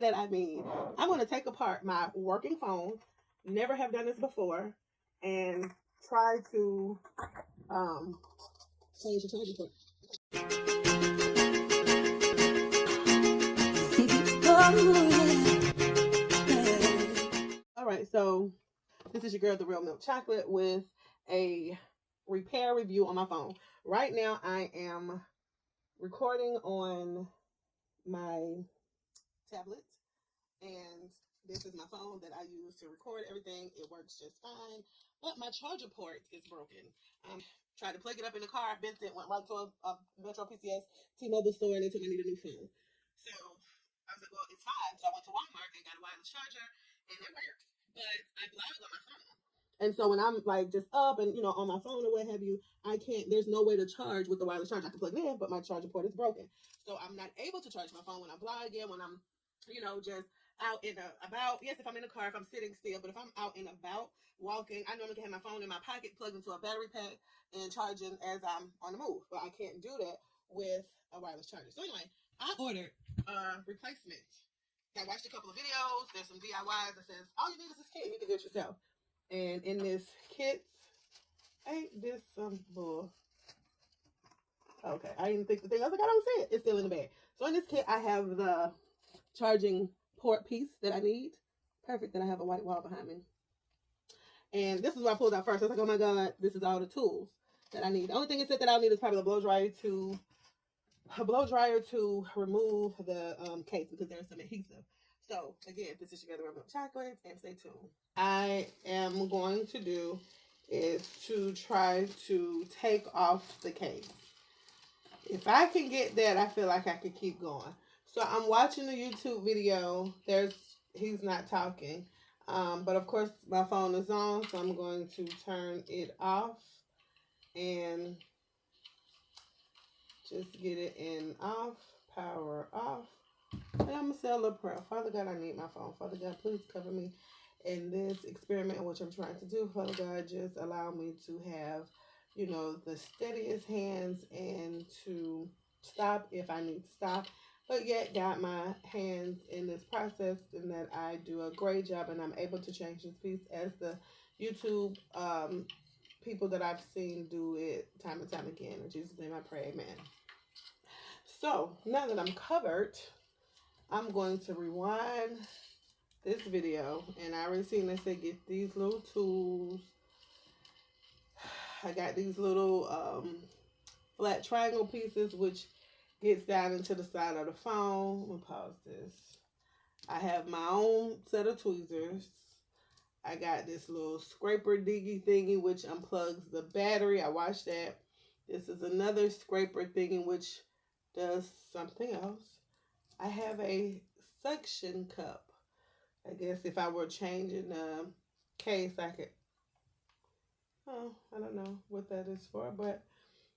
that I mean, I'm going to take apart my working phone, never have done this before, and try to change the charger port. All right, so this is your girl, the Real Milk Chocolate, with a repair review on my phone. Right now, I am recording on my tablet, and this is my phone that I use to record everything. It works just fine, but my charger port is broken. Tried to plug it up in the car, bent it, went right to a Metro PCS T-Mobile store, and they told me I need a new phone. So I was like, well, it's fine. So I went to Walmart and got a wireless charger, and it works. But I blog on my phone. And so when I'm like just up and on my phone or what have you, I can't. There's no way to charge with the wireless charger. I can plug it in, but my charger port is broken. So I'm not able to charge my phone when I'm blogging, when I'm just out in about. Yes, if I'm in the car, if I'm sitting still, but if I'm out and about walking, I normally can have my phone in my pocket, plugged into a battery pack, and charging as I'm on the move. But I can't do that with a wireless charger. So anyway, I ordered a replacement. I watched a couple of videos. There's some DIYs that says all you need is this kit. You can do it yourself. And in this kit, ain't this some bull? Okay, I didn't think the thing. I was like, I don't see it. It's still in the bag. So in this kit, I have the charging port piece that I need. Perfect that I have a white wall behind me. And this is what I pulled out first. I was like, oh my God, this is all the tools that I need. The only thing it said that I'll need is probably a blow dryer to remove the case because there's some adhesive. So again, this is your Revvl milk chocolate, and stay tuned. I am going to do is to try to take off the case. If I can get that, I feel like I could keep going. So I'm watching the YouTube video. He's not talking. But of course my phone is on, so I'm going to turn it off and just get it in off, power off. And I'm going to say a little prayer. Father God, I need my phone. Father God, please cover me in this experiment, which I'm trying to do. Father God, just allow me to have, the steadiest hands and to stop if I need to stop. But yet got my hands in this process and that I do a great job and I'm able to change this piece as the YouTube people that I've seen do it time and time again. In Jesus' name I pray, amen. So now that I'm covered, I'm going to rewind this video, and I already seen they say get these little tools. I got these little flat triangle pieces, which gets down into the side of the phone. I'm gonna pause this. I have my own set of tweezers. I got this little scraper diggy thingy, which unplugs the battery. I watched that. This is another scraper thingy, which does something else. I have a suction cup. I guess if I were changing the case, I could. Oh, I don't know what that is for, but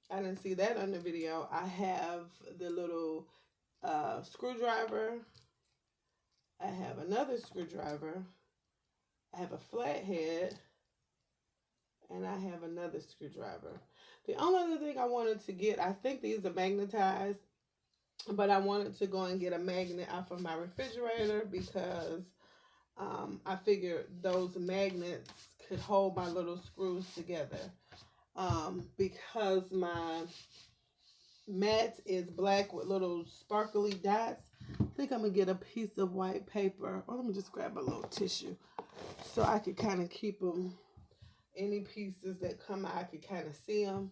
I didn't see that on the video. I have the little screwdriver. I have another screwdriver. I have a flathead. And I have another screwdriver. The only other thing I wanted to get, I think these are magnetized, but I wanted to go and get a magnet off of my refrigerator because I figured those magnets could hold my little screws together. Because my mat is black with little sparkly dots, I think I'm going to get a piece of white paper. Or let me just grab a little tissue so I could kind of keep them. Any pieces that come out, I could kind of see them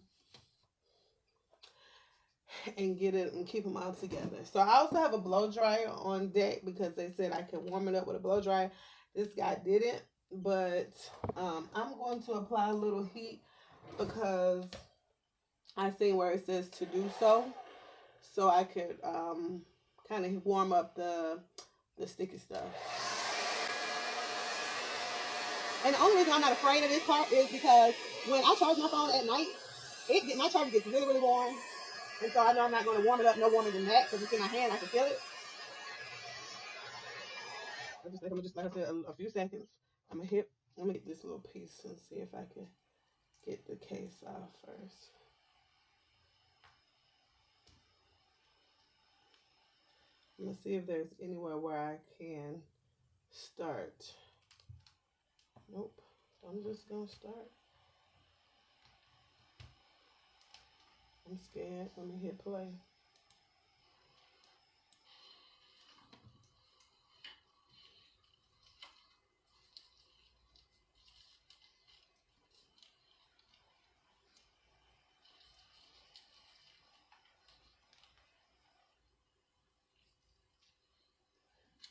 and get it and keep them all together. So I also have a blow dryer on deck because they said I could warm it up with a blow dryer. This guy didn't, but I'm going to apply a little heat because I seen where it says to do so I could kind of warm up the sticky stuff. And the only reason I'm not afraid of this part is because when I charge my phone at night, my charger gets really, really warm. And so I know I'm not going to warm it up no warmer than that because it's in my hand. I can feel it. I'm just like I said, a few seconds. I'm going to get this little piece and see if I can get the case off first. I'm gonna see if there's anywhere where I can start. Nope. I'm just gonna start. I'm scared. Let me hit play.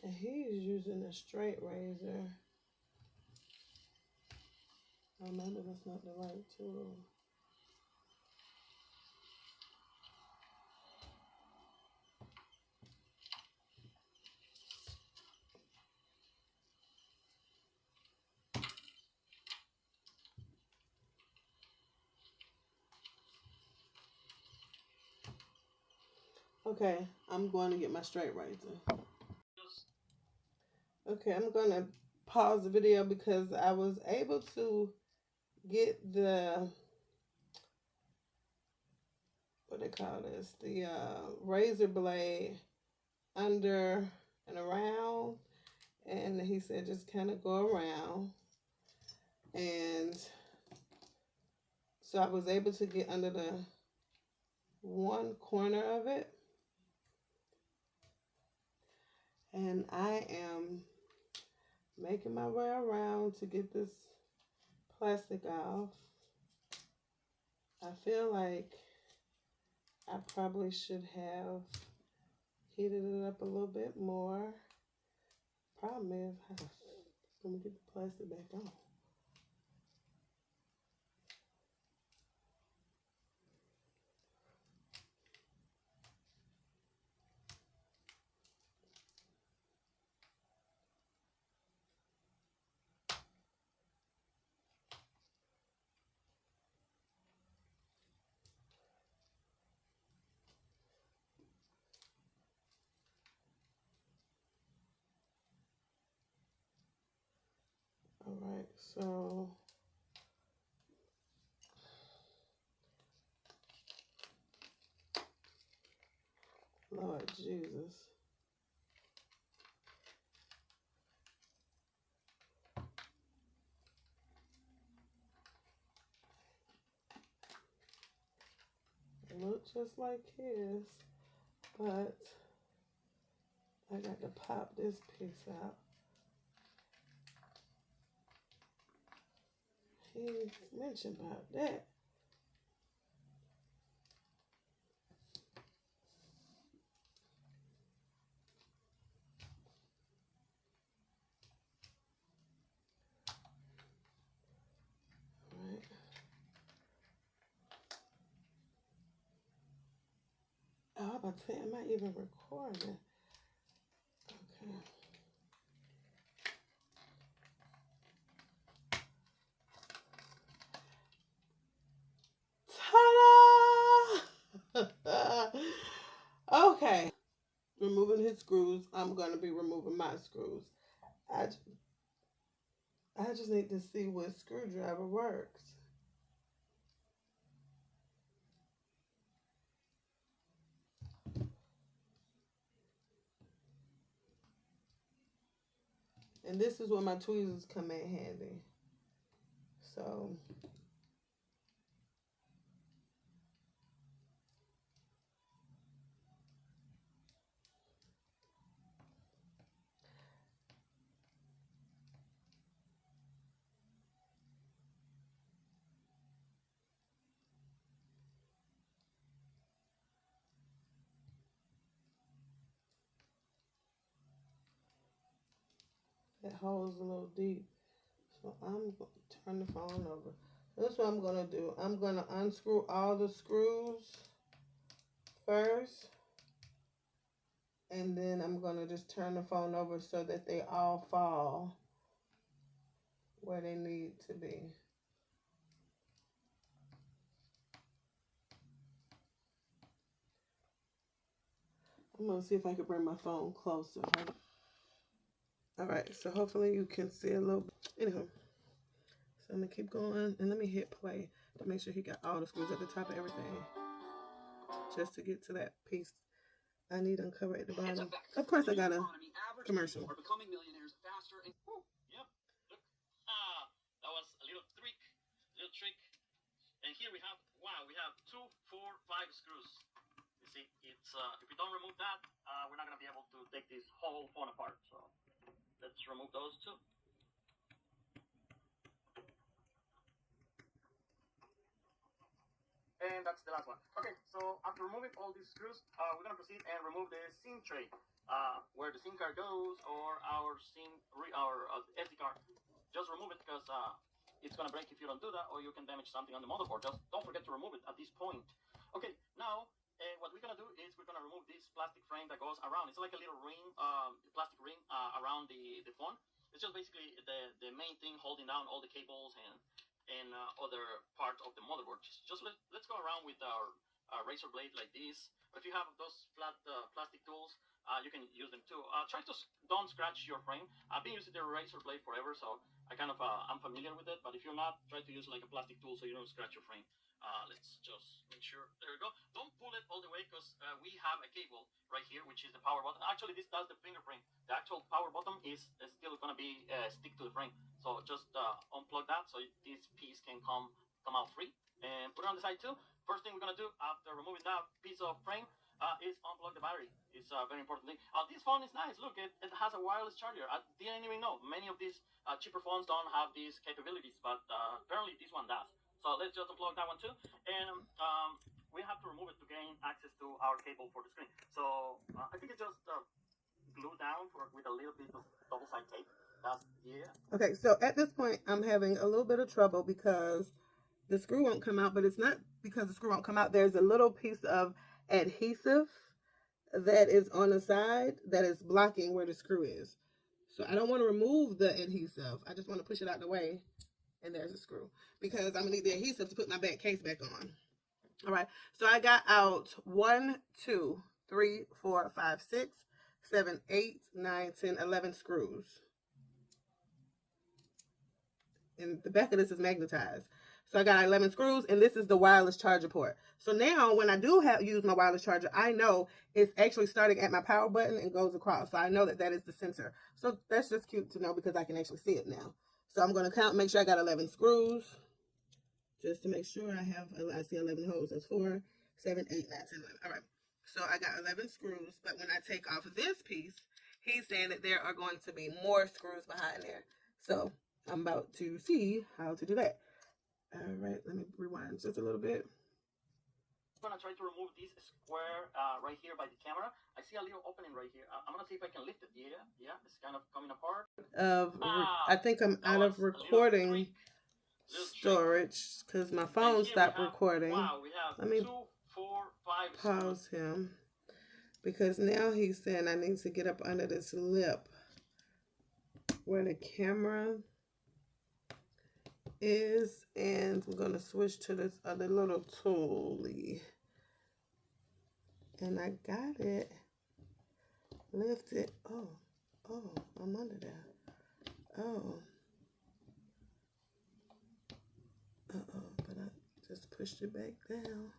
And he's using a straight razor. Oh, maybe that's not the right tool. Okay, I'm going to get my straight razor. Okay, I'm going to pause the video because I was able to get the, what they call this, the razor blade under and around, and he said just kind of go around, and so I was able to get under the one corner of it, and I am making my way around to get this plastic off. I feel like I probably should have heated it up a little bit more. Problem is, let me get the plastic back on. All right, so Lord Jesus. It looks just like his, but I got to pop this piece out. He didn't mention about that. All right. Oh, I'm about to say, am I even recording? Okay. Ta-da! Okay. Removing his screws. I'm going to be removing my screws. I just need to see what screwdriver works. And this is where my tweezers come in handy. So that hole's a little deep. So I'm going to turn the phone over. That's what I'm going to do. I'm going to unscrew all the screws first. And then I'm going to just turn the phone over so that they all fall where they need to be. I'm going to see if I can bring my phone closer. Alright, so hopefully you can see a little bit. Anyhow, so I'm going to keep going. And let me hit play to make sure he got all the screws at the top of everything. Just to get to that piece I need uncover at the bottom. Of course, I got a commercial. Are becoming millionaires faster. And yep. Look. That was a little trick. And here we have, wow, we have 2, 4, 5 screws. You see, it's if we don't remove that, we're not gonna be able to take this whole phone apart. So let's remove those 2. And that's the last one. Okay, so after removing all these screws, we're gonna proceed and remove the SIM tray, where the SIM card goes, or our SD card. Just remove it because it's gonna break if you don't do that, or you can damage something on the motherboard. Just don't forget to remove it at this point. Okay, now what we're gonna do is we're gonna remove this plastic frame that goes around. It's like a little ring, plastic ring around the phone. It's just basically the main thing holding down all the cables and other parts of the motherboard. Let's go around with our razor blade like this. If you have those flat plastic tools, you can use them too. Try to don't scratch your frame. I've been using the razor blade forever, so I'm familiar with it. But if you're not, try to use like a plastic tool so you don't scratch your frame. Let's just make sure. There we go. Don't pull it all the way because we have a cable right here, which is the power button. Actually, this does the fingerprint. The actual power button is still going to be stick to the frame. So just unplug that so this piece can come out free. And put it on the side too. First thing we're going to do after removing that piece of frame is unplug the battery. It's a very important thing. This phone is nice. Look, it has a wireless charger. I didn't even know. Many of these cheaper phones don't have these capabilities, but apparently this one does. So let's just unplug that one too. And we have to remove it to gain access to our cable for the screen. So I think it's just glued down with a little bit of double-side tape. Okay, so at this point, I'm having a little bit of trouble because the screw won't come out, but it's not because the screw won't come out. There's a little piece of adhesive that is on the side that is blocking where the screw is. So I don't want to remove the adhesive. I just want to push it out the way, and there's a screw because I'm going to need the adhesive to put my back case back on. All right, so I got out 1, 2, 3, 4, 5, 6, 7, 8, 9, 10, 11 screws. And the back of this is magnetized. So I got 11 screws, and this is the wireless charger port. So now when I do use my wireless charger, I know it's actually starting at my power button and goes across. So I know that is the sensor. So that's just cute to know because I can actually see it now. So I'm going to make sure I got 11 screws. Just to make sure I see 11 holes. That's 4, 7, 8, 9, 10, 11. All right. So I got 11 screws, but when I take off this piece, he's saying that there are going to be more screws behind there. So I'm about to see how to do that. All right, let me rewind just a little bit. I'm gonna try to remove this square right here by the camera. I see a little opening right here. I'm gonna see if I can lift it. Yeah, it's kind of coming apart. I think I'm out of recording storage because my phone stopped recording. Wow, we have let me 2, 4, 5 pause him because now he's saying I need to get up under this lip where the camera is, and we're going to switch to this other little toolie. And I got it. Lift it. Oh, I'm under there. Oh. But I just pushed it back down.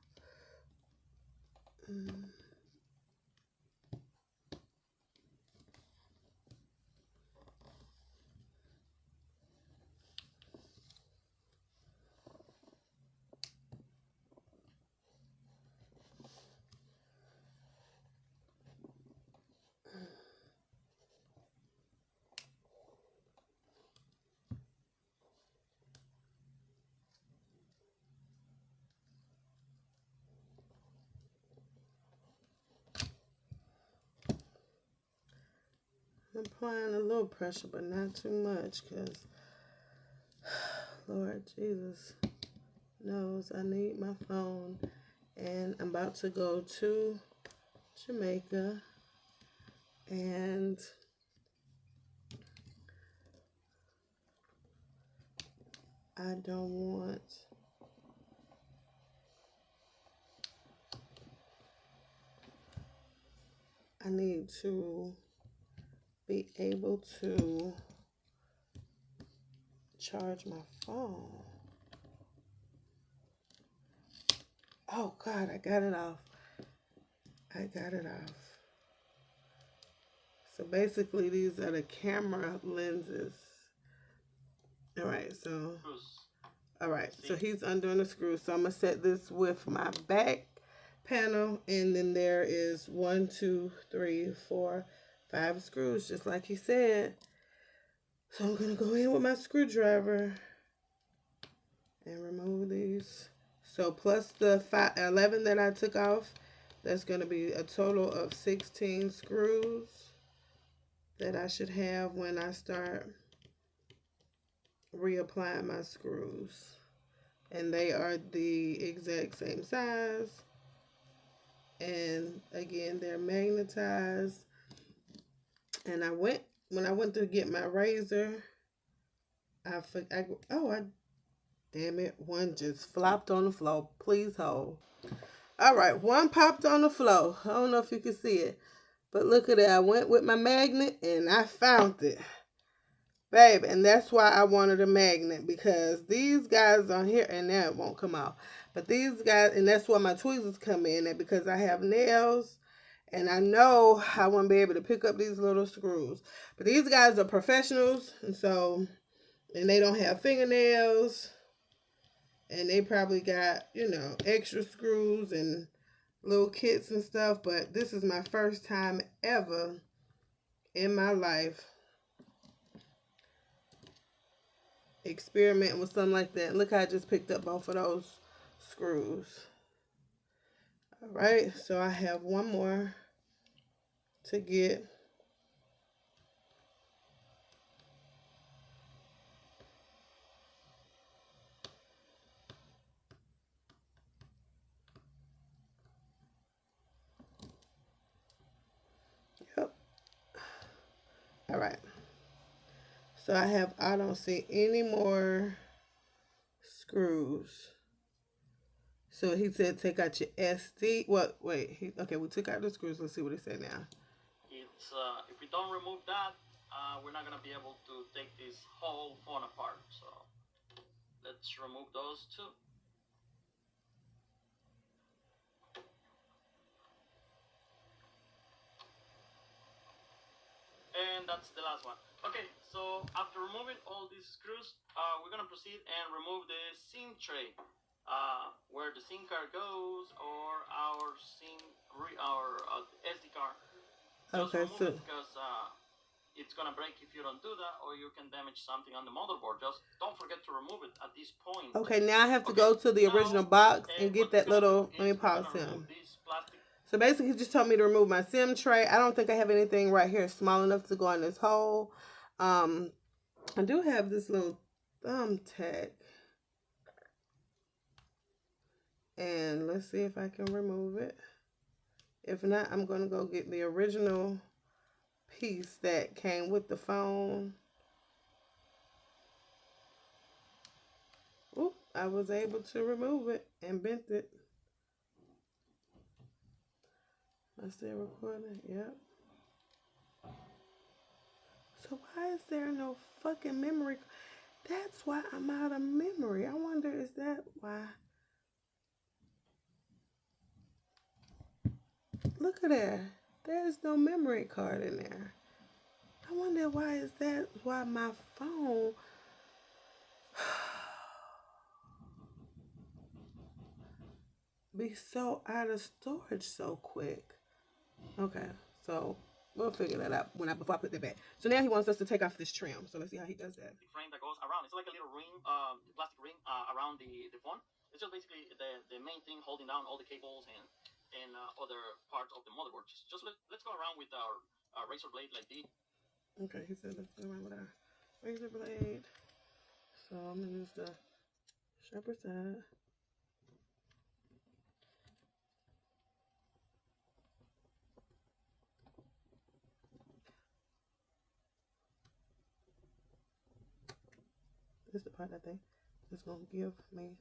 I'm applying a little pressure, but not too much, because Lord Jesus knows I need my phone, and I'm about to go to Jamaica, and I don't want I need to be able to charge my phone. Oh God, I got it off. So basically these are the camera lenses. Alright, so he's undoing the screws. So I'm gonna set this with my back panel, and then there is 1, 2, 3, 4, 5 screws, just like he said. So I'm gonna go in with my screwdriver and remove these. So plus the 11 that I took off, that's gonna be a total of 16 screws that I should have when I start reapplying my screws. And they are the exact same size. And again, they're magnetized. And when I went to get my razor, damn it, one just flopped on the floor. Please hold. All right, one popped on the floor. I don't know if you can see it, but look at it. I went with my magnet and I found it. Babe, and that's why I wanted a magnet, because these guys on here, and now it won't come out, but these guys, and that's why my tweezers come in at, because I have nails, and I know I won't be able to pick up these little screws. But these guys are professionals, and so, and they don't have fingernails, and they probably got, you know, extra screws and little kits and stuff, but this is my first time ever in my life experimenting with something like that. Look how I just picked up both of those screws. All right, so I have one more to get. Yep. All right. So I don't see any more screws. So he said take out your SD. What? Wait. Okay, we took out the screws. Let's see what he said now. It's if we don't remove that, we're not gonna be able to take this whole phone apart. So let's remove those two. And that's the last one. Okay, so after removing all these screws, we're gonna proceed and remove the SIM tray, where the SIM card goes, or our SD card. Just Okay, remove it, because it's gonna break if you don't do that, or you can damage something on the motherboard. Just don't forget to remove it at this point. Okay, now I have to go to the original box and get that little. Let me pause him. So basically, he just told me to remove my SIM tray. I don't think I have anything right here small enough to go in this hole. I do have this little thumbtack. And let's see if I can remove it. If not, I'm going to go get the original piece that came with the phone. Oop, I was able to remove it and bent it. Am I still recording? Yep. So why is there no fucking memory? That's why I'm out of memory. I wonder, is that why? Look at there. There's no memory card in there. I wonder why is that why my phone be so out of storage so quick. Okay, so we'll figure that out before I put that back. So now he wants us to take off this trim. So let's see how he does that. The frame that goes around, it's like a little ring, plastic ring around the phone. It's just basically the main thing holding down all the cables and other parts of the motherboard. Let's go around with our razor blade like this. Okay, he said let's go around with our razor blade. So I'm gonna use the sharper side. This is the part I think is gonna give me.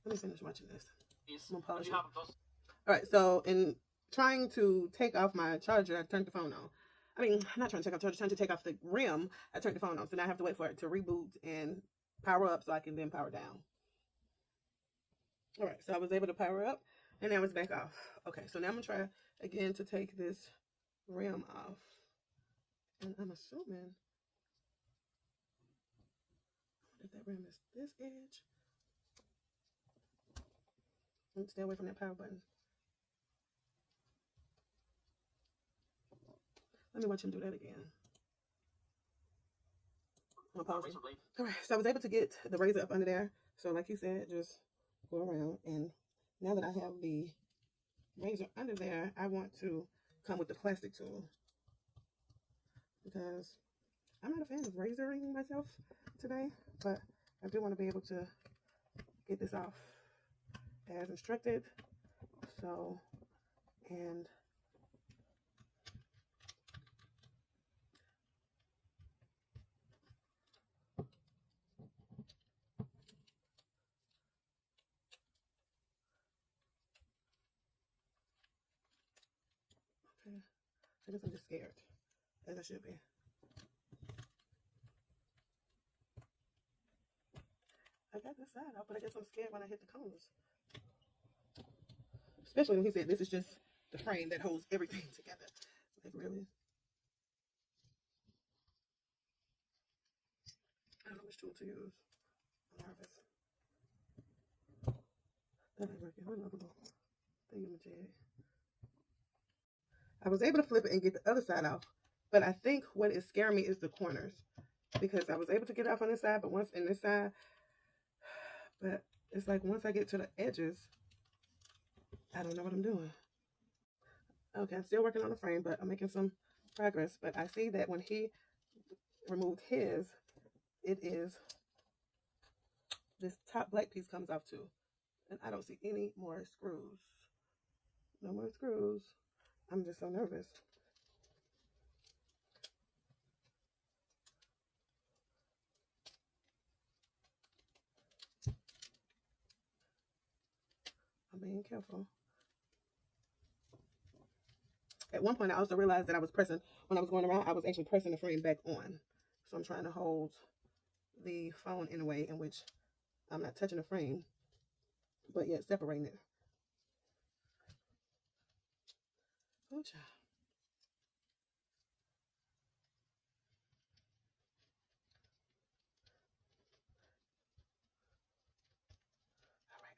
Let me finish watching this. I'm gonna polish it. All right, so in trying to take off my charger, I turned the phone on. I mean, I'm not trying to take off the charger, trying to take off the rim. I turned the phone on, so now I have to wait for it to reboot and power up so I can then power down. All right, so I was able to power up, and now it's back off. Okay, so now I'm gonna try again to take this rim off. And I'm assuming if that rim is this edge, stay away from that power button. Let me watch him do that again. All right, so I was able to get the razor up under there. So like you said, just go around. And now that I have the razor under there, I want to come with the plastic tool because I'm not a fan of razoring myself today, but I do want to be able to get this off as instructed. So, and okay, I guess I'm just scared, as I should be. I got this side off, but I guess I'm scared when I hit the cones. Especially when he said this is just the frame that holds everything together. Like, really? I don't know which tool to use. I'm nervous. That ain't working. What another one? I was able to flip it and get the other side off, but I think what is scaring me is the corners, because I was able to get it off on this side, but once in this side, but it's like once I get to the edges, I don't know what I'm doing. Okay, I'm still working on the frame, but I'm making some progress. But I see that when he removed his, it is this top black piece comes off too, and I don't see any more screws. No more screws. I'm just so nervous. I'm being careful. At one point, I also realized that I was pressing, when I was going around, I was actually pressing the frame back on. So I'm trying to hold the phone in a way in which I'm not touching the frame, but yet separating it. Oh, child. All right,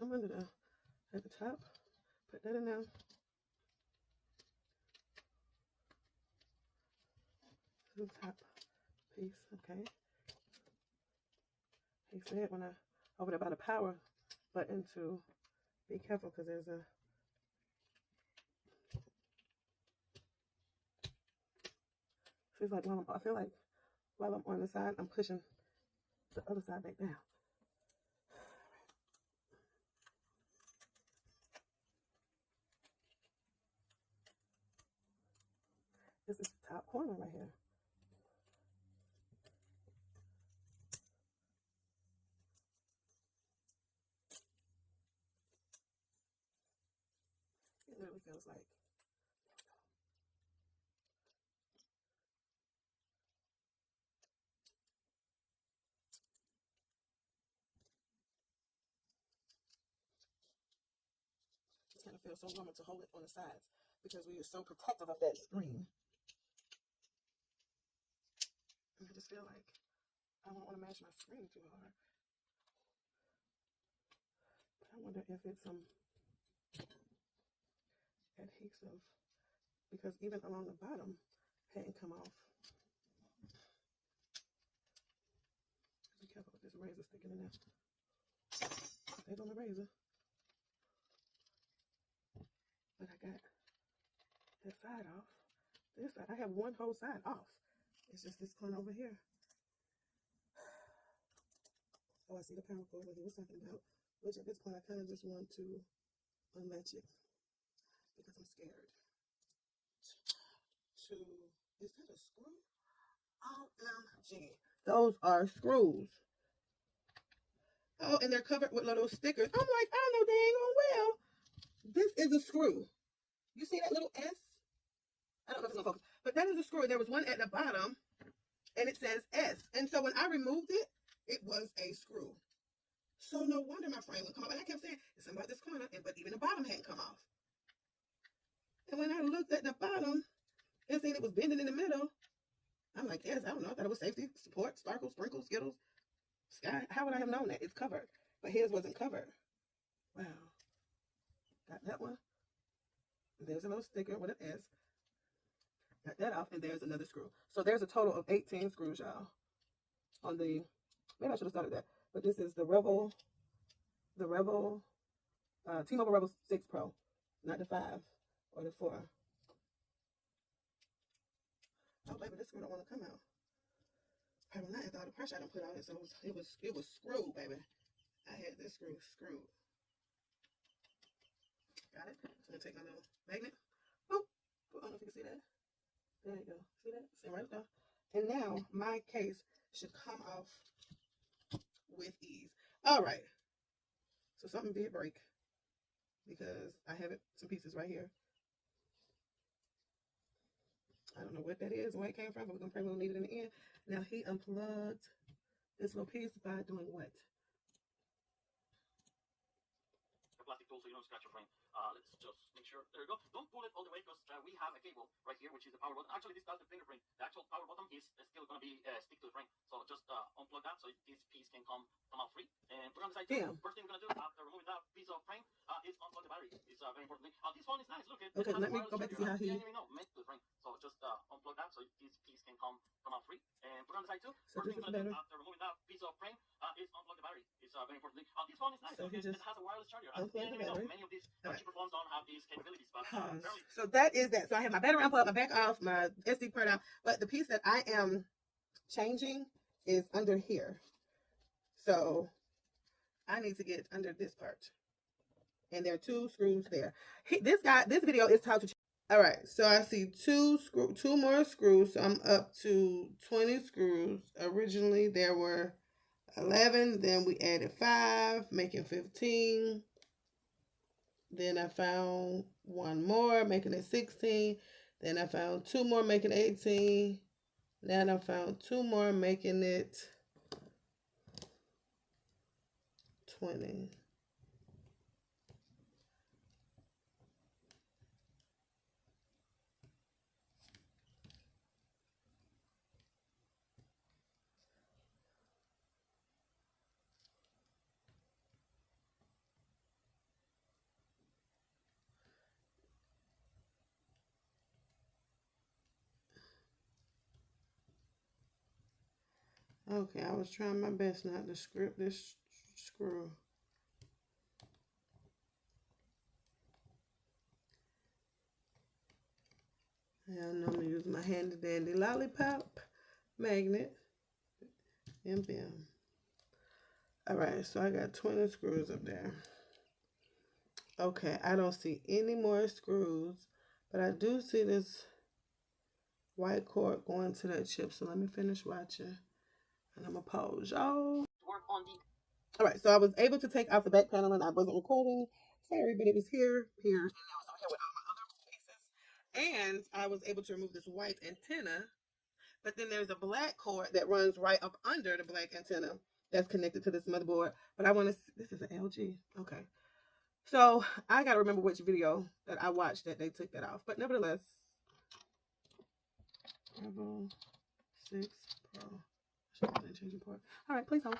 I'm under there. At the top, put that in there. The top piece, okay. He said when I over there by the power button to be careful because there's a feels like I feel like while I'm on the side, I'm pushing the other side back down. This is the top corner right here. It literally feels like it kind of feels so normal to hold it on the sides because we are so protective of that screen. And I just feel like I don't want to mash my screen too hard. But I wonder if it's some adhesive because even along the bottom hadn't come off. Be careful with this razor sticking in there. There's on the razor. But I got that side off. This side, I have one whole side off. It's just this corner over here. Oh, I see the power cord what he was talking about. Which at this point I kind of just want to unlatch it because I'm scared. Is that a screw? OMG. Those are screws. Oh, and they're covered with little stickers. I'm like, I know dang on well. This is a screw. You see that little S? I don't know if it's gonna focus, but that is a screw. There was one at the bottom, and it says S. And so when I removed it, it was a screw. So no wonder my frame would come off. And I kept saying, it's something about this corner, but even the bottom hadn't come off. And when I looked at the bottom and seen it was bending in the middle, I'm like, yes, I don't know. I thought it was safety, support, sparkles, sprinkles, skittles, sky. How would I have known that? It's covered. But his wasn't covered. Wow. Got that one. There's a little sticker with an S. Got that off, and there's another screw. So there's a total of 18 screws, y'all. On the, maybe I should have started that. But this is the Revvl, T-Mobile Revvl 6 Pro, not the 5 or the 4. Oh, baby, this screw don't want to come out. Probably not after all the pressure I done put on it. So it was screwed, baby. I had this screw screwed. Got it. I'm gonna take my little magnet. Oh, I don't know if you can see that. There you go. See that? See right there. And now my case should come off with ease. All right. So something did break because I have some pieces right here. I don't know what that is, where it came from, but we're gonna pray we'll need it in the end. Now he unplugged this little piece by doing what? A plastic tool so you don't scratch your frame. Let's just make sure. There you go. Don't pull it all the way because we have a cable right here, which is the power button. Actually, this does the fingerprint. The actual power button is still gonna be stick to the frame. So just unplug that so this piece can come out free. And put it on the side too. First thing we're gonna do after removing that piece of frame is unplug the battery. It's very important thing. This phone is nice. Look, it okay, has let me go back to see how he. You know, make the frame. So just unplug that so this piece can come out free. And put it on the side too. So First thing we're gonna do after removing that piece of frame is unplug the battery. It's very important thing. This phone is nice. So Look, it has a wireless charger. Unplug the battery. Many of these cheaper phones don't have these capabilities, but so that is that. So I have my battery unplugged, my back off, my SD part out, but the piece that I am changing is under here. So I need to get under this part, and there are 2 screws there. This video is how to. All right, so I see 2 more screws. So I'm up to 20 screws. Originally there were 11. Then we added 5, making 15. Then I found 1 more, making it 16. Then I found 2 more, making 18. Then I found 2 more, making it 20. Okay, I was trying my best not to script this screw. And I'm going to use my handy dandy lollipop magnet and bam. Alright, so I got 20 screws up there. Okay, I don't see any more screws, but I do see this white cord going to that chip. So let me finish watching. And I'm going to pause, y'all. Alright, so I was able to take off the back panel and I wasn't recording. Sorry, but it was here, and now it's over here with all my other pieces. And I was able to remove this white antenna, but then there's a black cord that runs right up under the black antenna that's connected to this motherboard. But I want to, this is an LG. Okay. So I got to remember which video that I watched that they took that off. But nevertheless, Revvl 6 Pro. All right, please hold.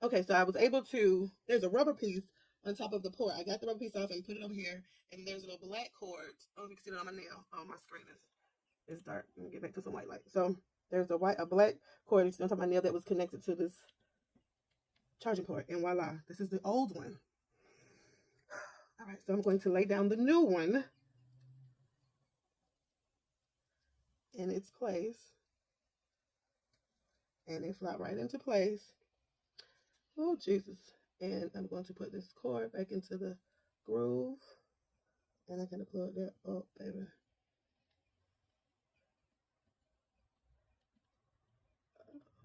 Okay, so I was able to, there's a rubber piece on top of the port. I got the rubber piece off and put it over here. And there's a little black cord. Oh, you can see it on my nail. Oh, my screen is dark. Let me get back to some white light. So there's a black cord on top of my nail that was connected to this charging port. And voila, this is the old one. All right, so I'm going to lay down the new one in its place. And it slot right into place. Oh, Jesus. And I'm going to put this cord back into the groove. And I'm going to plug that up, baby.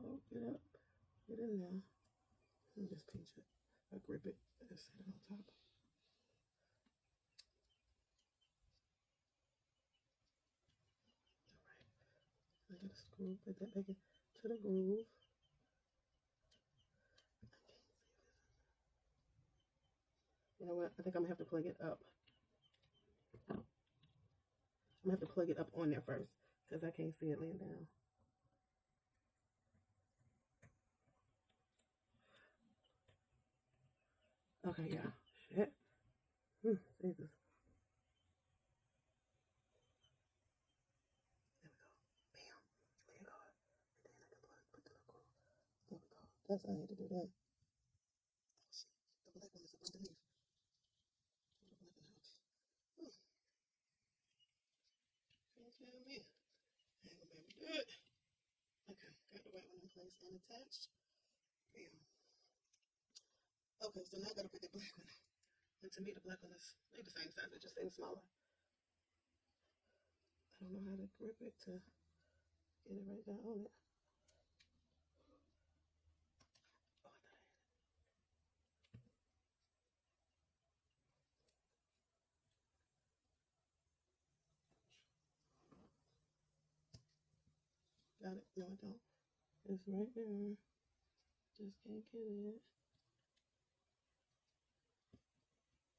Oh, get up. Get in there. Let me just pinch it. I grip it. Let's set it on top. All right. I got to screw, put that back into the groove. You know what? I think I'm gonna have to plug it up. I'm gonna have to plug it up on there first because I can't see it laying down. Okay, yeah. Shit. Jesus. There we go. Bam. There you go. And then I can put the little. There we go. That's how I had to do that. Oh shit. The black one is up underneath. The black one out. Don't tell me. I ain't gonna be able to do it. Okay, got the white one in place and attached. Bam. Okay, so now I gotta put the black one. And to me, the black one is like the same size, it just seems smaller. I don't know how to grip it to get it right down on it. Oh, I thought I had it. Got it? No, I don't. It's right there. Just can't get it.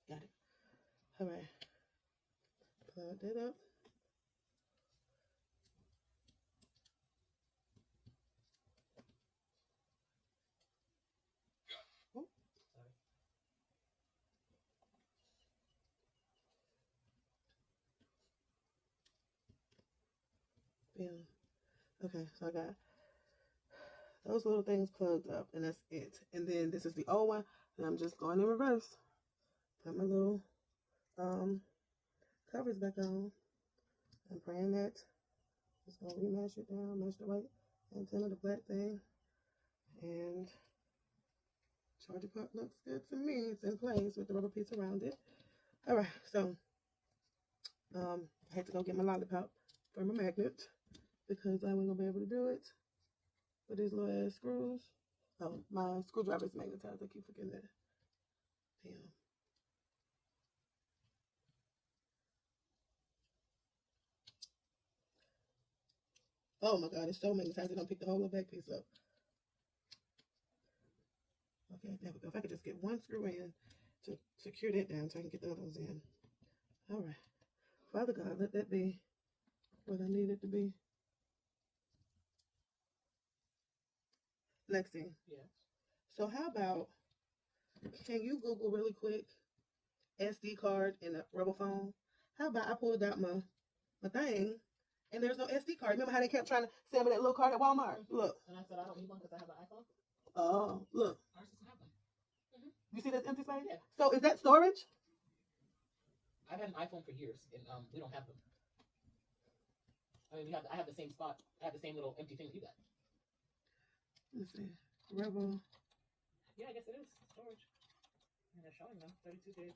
Got it. All right. Plug that up. Oh. Bam. Okay, so I got those little things plugged up, and that's it. And then this is the old one, and I'm just going in reverse. Put my little covers back on. I'm praying that it's gonna rematch it down, match the white antenna, the black thing, and charger port looks good to me. It's in place with the rubber piece around it. All right, so I had to go get my lollipop for my magnet because I wasn't gonna be able to do it with these little ass screws. Oh, my screwdriver is magnetized. I keep forgetting that. Damn. Oh my God, it's so magnetized. It don't pick the whole little back piece up. Okay, there we go. If I could just get one screw in to secure that down so I can get the other ones in. All right. Father God, let that be what I need it to be. Lexi. Yes. So how about, can you Google really quick SD card in a Revvl phone? How about I pulled out my thing and there's no SD card. Remember how they kept trying to sell me that little card at Walmart? Look. And I said I don't need one because I have an iPhone. Oh, look. Ours doesn't have one. You see this empty space? Yeah. So is that storage? I've had an iPhone for years, and we don't have them. I mean, I have the same spot. I have the same little empty thing that you got. Let's see. Revvl. Yeah, I guess it is storage. And they're showing them 32 gigs.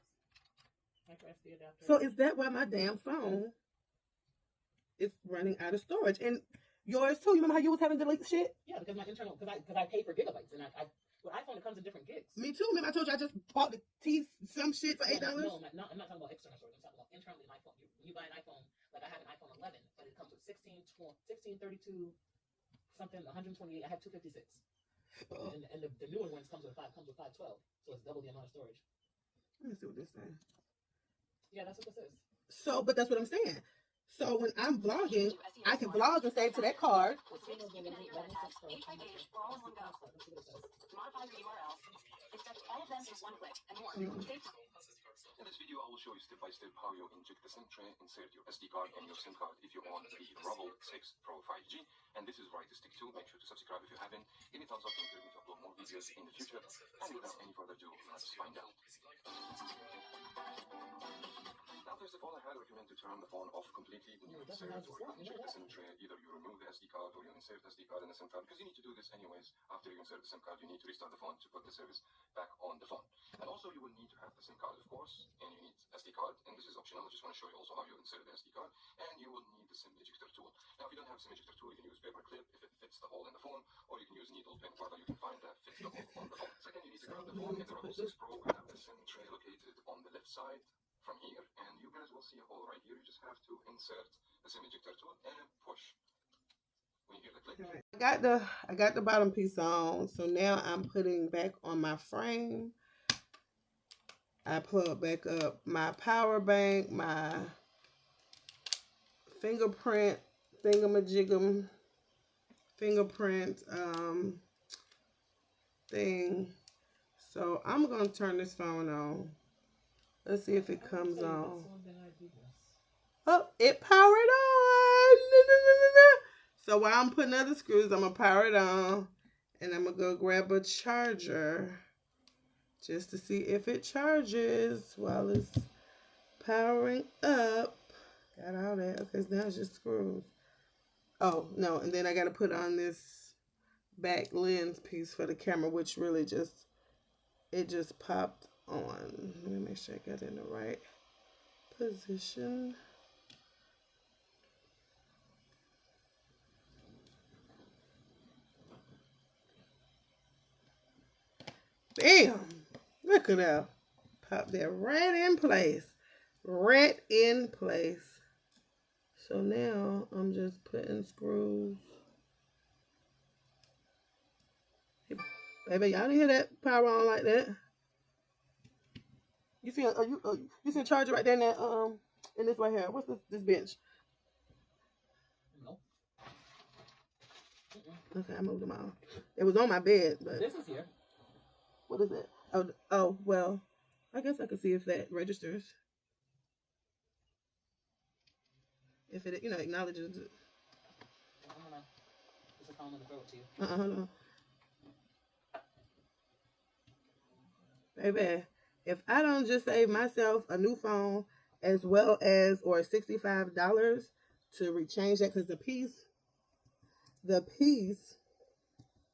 Micro SD adapter. So is that why my damn phone is running out of storage? And yours too. You remember how you was having to delete shit? Yeah, because my internal, because I pay for gigabytes, and I with iPhone it comes in different gigs. Me too. Remember I told you I just bought the some shit for $8. No, I'm not talking about external storage. I'm talking about internally in my phone. You buy an iPhone, like I have an iPhone 11, but it comes with 16, 32, something, 128. I have 256. And the newer ones comes with 512, so it's double the amount of storage. Let me see what this says. Yeah, that's what this is. So, but that's what I'm saying. So when I'm vlogging, I can vlog and save to that card. In this video, I will show you step by step how you inject the SIM tray, insert your SD card and your SIM card if you own the Revvl 6 Pro 5G. And this is right to stick to. Make sure to subscribe if you haven't. Give me a thumbs up to encourage me to upload more videos in the future. And without any further ado, let's find out. Now, first of all, I highly recommend to turn the phone off completely when you insert or you inject the SIM tray. Either you remove the SD card or you insert the SD card in the SIM card, because you need to do this anyways. After you insert the SIM card, you need to restart the phone to put the service back on the phone. And also, you will need to have the SIM card, of course, and you need SD card, and this is optional. I just want to show you also how you insert the SD card, and you will need the SIM ejector tool. Now, if you don't have SIM ejector tool, you can use paper clip if it fits the hole in the phone, or you can use needle pin whatever you can find that fits the hole on the phone. Second, you need to grab the phone in the Revvl 6 Pro. I have the SIM tray located on the left side from here, and you guys will see a hole right here. You just have to insert the SIM ejector tool and push. When you hear the click. I got the bottom piece on, so now I'm putting back on my frame. I plug back up my power bank, my fingerprint thingamajigam fingerprint thing. So I'm gonna turn this phone on. Let's see if it comes on. Oh, it powered on. So while I'm putting other screws, I'm gonna power it on, and I'm gonna go grab a charger just to see if it charges while it's powering up. Got all that. Okay, so now it's just screws. Oh, no, and then I gotta put on this back lens piece for the camera, which really just popped on. Let me make sure I got it in the right position. Bam! Look at that. Pop that right in place. Right in place. So now I'm just putting screws. Baby, y'all didn't hear that power on like that. You see, you see a charger right there in that in this right here. What's this bench? No. Okay, I moved them all. It was on my bed, but this is here. What is it? Oh, well, I guess I could see if that registers. If it, acknowledges it. I don't know. There's a phone on the throat to you. Hold on. Baby, if I don't just save myself a new phone as well as, or $65 to rechange that, because the piece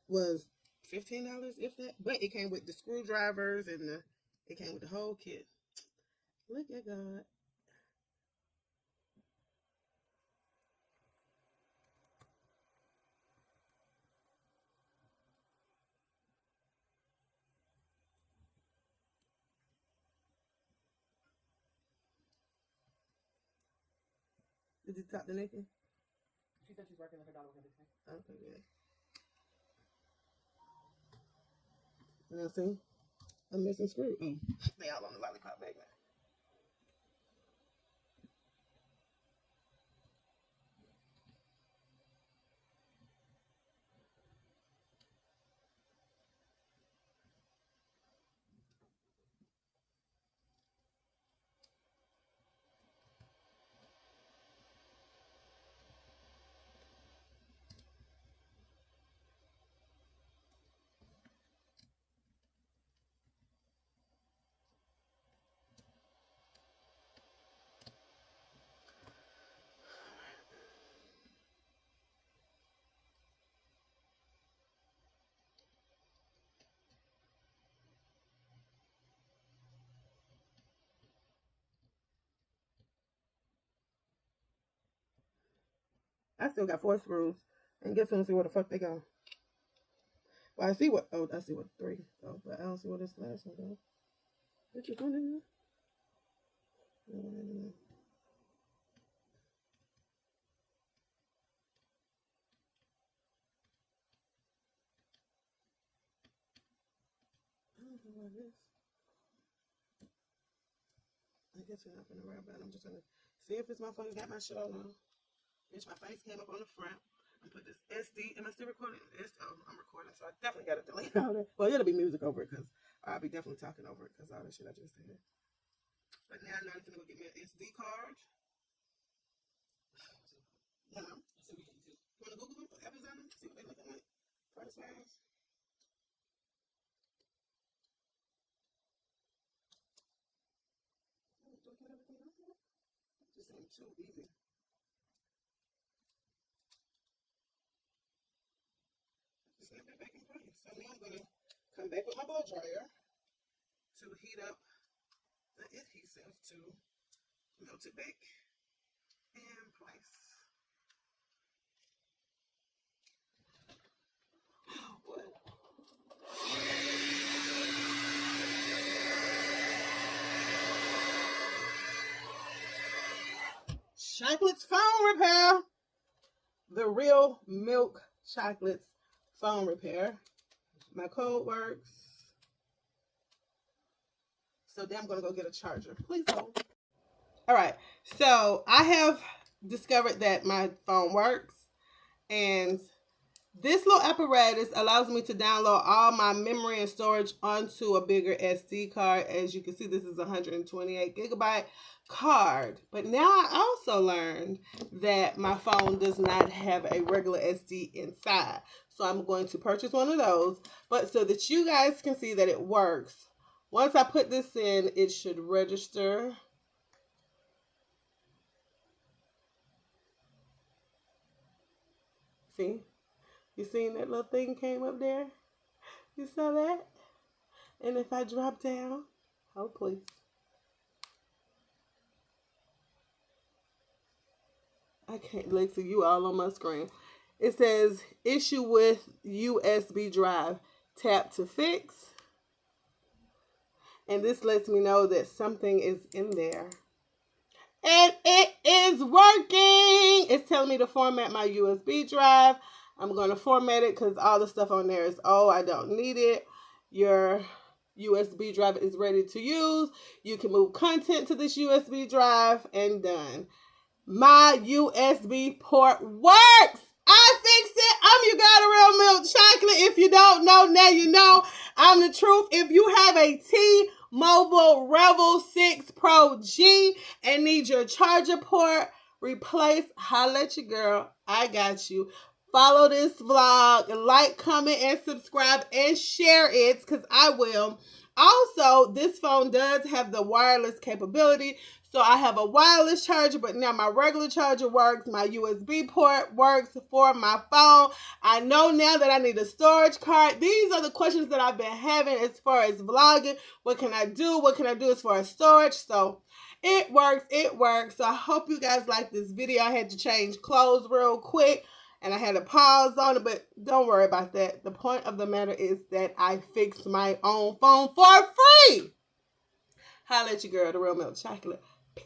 was $15, if that, but it came with the screwdrivers and it came with the whole kit. Look at God. Did you talk to Nikki? She said she's working with her daughter with everything. Okay, good. Now see, I'm missing screw. Oh, they all on the lollipop bag now. I still got 4 screws. And guess what? See where the fuck they go. Well, I see what 3. Oh, but I don't see where this last one goes. Is this one in there? No one in there. I don't know where it is. I guess we're not gonna worry about it. I'm just gonna see if this motherfucker got my shit on now. Bitch, my face came up on the front. I put this SD. Am I still recording? I'm recording, so I definitely gotta delete all that. Well, it'll be music over it, because I'll be definitely talking over it, because all the shit I just said. But now I'm gonna go get me an SD card. You know. So we can do. You wanna Google them? Amazon them? See what they looking like? Price wise. Just ain't too easy. Just snap that back in place. So now I'm gonna come back with my blow dryer to heat up the adhesive to melt it back in place. What? Chocolate's phone repair. The Real Milk Chocolate's phone repair. My code works. So then I'm going to go get a charger. Please hold. All right. So I have discovered that my phone works. And this little apparatus allows me to download all my memory and storage onto a bigger SD card. As you can see, this is a 128 gigabyte card. But now I also learned that my phone does not have a regular SD inside. So I'm going to purchase one of those. But so that you guys can see that it works, once I put this in, it should register. See? You seen that little thing came up there? You saw that? And if I drop down, oh please. I can't, Lexi, you all on my screen. It says, issue with USB drive. Tap to fix. And this lets me know that something is in there. And it is working. It's telling me to format my USB drive. I'm going to format it because all the stuff on there is, oh, I don't need it. Your USB drive is ready to use. You can move content to this USB drive and done. My USB port works. I fixed it. I'm your girl, the Real Milk Chocolate. If you don't know, now you know. I'm the truth. If you have a T-Mobile Revvl 6 Pro G and need your charger port replaced, holla at your girl. I got you. Follow this vlog, like, comment, and subscribe, and share it, because I will. Also, this phone does have the wireless capability. So I have a wireless charger, but now my regular charger works. My USB port works for my phone. I know now that I need a storage card. These are the questions that I've been having as far as vlogging. What can I do? What can I do as far as storage? So it works. It works. So I hope you guys like this video. I had to change clothes real quick, and I had to pause on it, but don't worry about that. The point of the matter is that I fixed my own phone for free. Holla at your girl, the Real Milk Chocolate. Peace.